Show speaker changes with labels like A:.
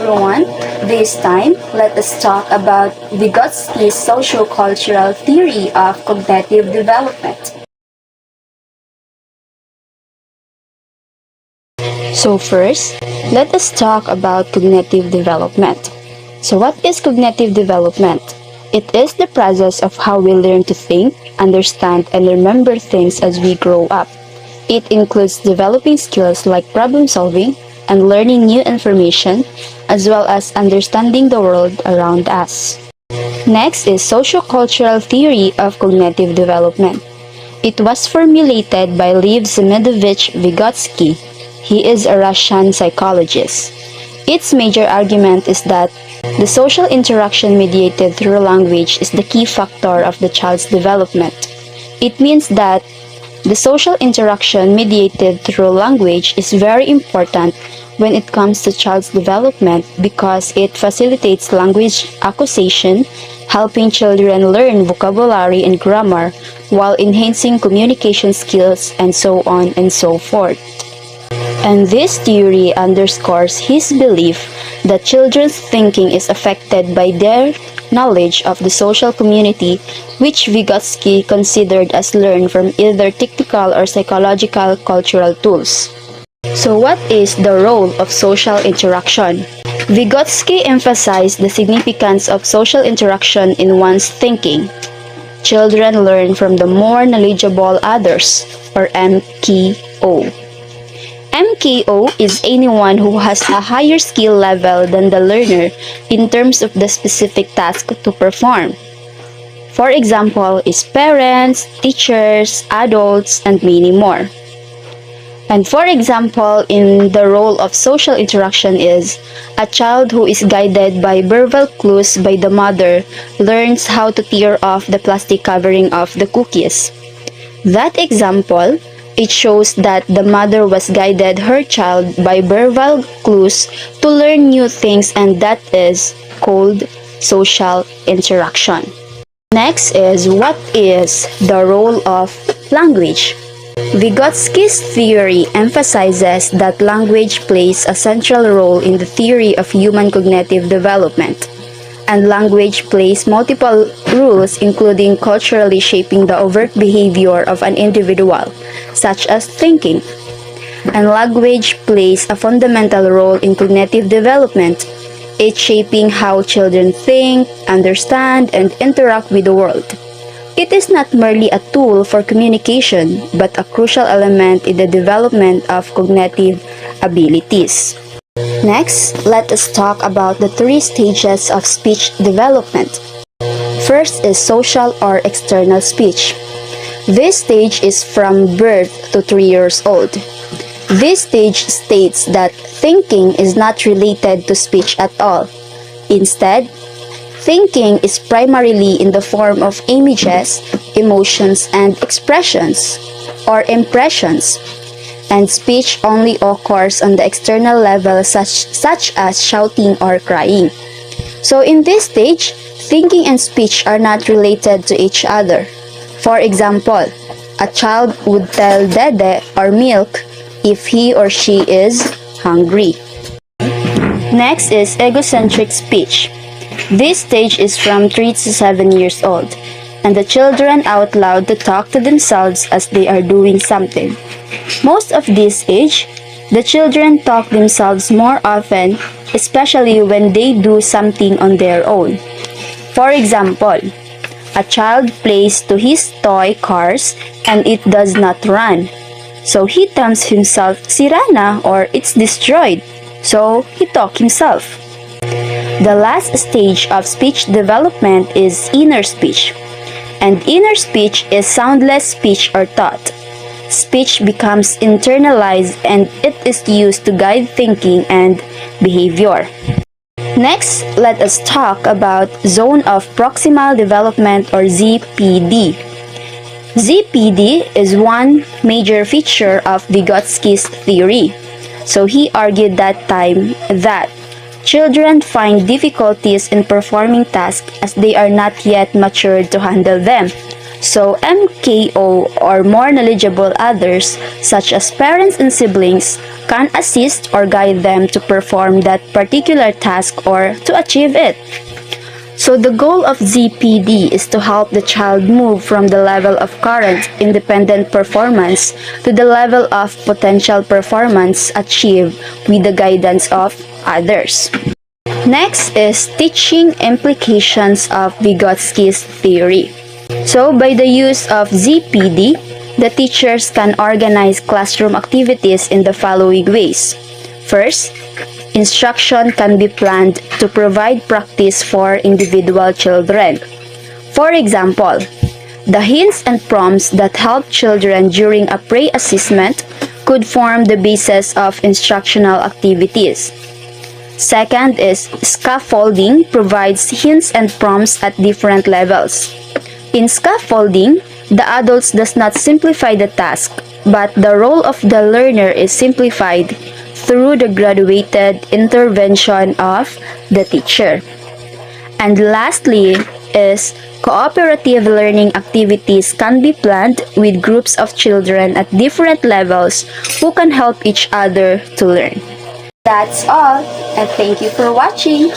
A: everyone. This time, let us talk about Vygotsky's socio-cultural theory of cognitive development. So first, let us talk about cognitive development. So what is cognitive development? It is the process of how we learn to think, understand, and remember things as we grow up. It includes developing skills like problem solving and learning new information, as well as understanding the world around us. Next is sociocultural theory of cognitive development. It was formulated by Lev Semedovich Vygotsky. He is a Russian psychologist. Its major argument is that the social interaction mediated through language is the key factor of the child's development. It means that the social interaction mediated through language is very important when it comes to child's development because it facilitates language acquisition, helping children learn vocabulary and grammar while enhancing communication skills and so on and so forth. And this theory underscores his belief that children's thinking is affected by their knowledge of the social community, which Vygotsky considered as learned from either technical or psychological cultural tools. So what is the role of social interaction? Vygotsky emphasized the significance of social interaction in one's thinking. Children learn from the more knowledgeable others, or MKO. MKO is anyone who has a higher skill level than the learner in terms of the specific task to perform. For example, is parents, teachers, adults, and many more. And for example, in the role of social interaction is a child who is guided by verbal clues by the mother learns how to tear off the plastic covering of the cookies. That example, it shows that the mother was guided her child by verbal clues to learn new things, and that is called social interaction. Next is what is the role of language? Vygotsky's theory emphasizes that language plays a central role in the theory of human cognitive development, and language plays multiple roles, including culturally shaping the overt behavior of an individual, such as thinking. And language plays a fundamental role in cognitive development, it shaping how children think, understand, and interact with the world. It is not merely a tool for communication, but a crucial element in the development of cognitive abilities. Next, let us talk about the 3 stages of speech development. First is social or external speech. This stage is from birth to 3 years old. This stage states that thinking is not related to speech at all. Instead, thinking is primarily in the form of images, emotions, and expressions, or impressions, and speech only occurs on the external level such as shouting or crying. So in this stage, thinking and speech are not related to each other. For example, a child would tell dede or milk if he or she is hungry. Next is egocentric speech. This stage is from 3 to 7 years old, and the children out loud to talk to themselves as they are doing something. Most of this age, the children talk themselves more often, especially when they do something on their own. For example, a child plays to his toy cars and it does not run. So he tells himself, "Sirana," or "it's destroyed." So he talks himself. The last stage of speech development is inner speech. And inner speech is soundless speech or thought. Speech becomes internalized and it is used to guide thinking and behavior. Next, let us talk about zone of proximal development, or ZPD. ZPD is one major feature of Vygotsky's theory. So he argued that time that children find difficulties in performing tasks as they are not yet matured to handle them, So MKO or more knowledgeable others, such as parents and siblings, can assist or guide them to perform that particular task or to achieve it. So the goal of ZPD is to help the child move from the level of current independent performance to the level of potential performance achieved with the guidance of others. Next is teaching implications of Vygotsky'S theory. So by the use of ZPD, the teachers can organize classroom activities in the following ways. First, instruction can be planned to provide practice for individual children. For example, the hints and prompts that help children during a pre-assessment could form the basis of instructional activities. Second is scaffolding provides hints and prompts at different levels. In scaffolding, the adults does not simplify the task, but the role of the learner is simplified through the graduated intervention of the teacher. And lastly is cooperative learning activities can be planned with groups of children at different levels who can help each other to learn. That's all, and thank you for watching.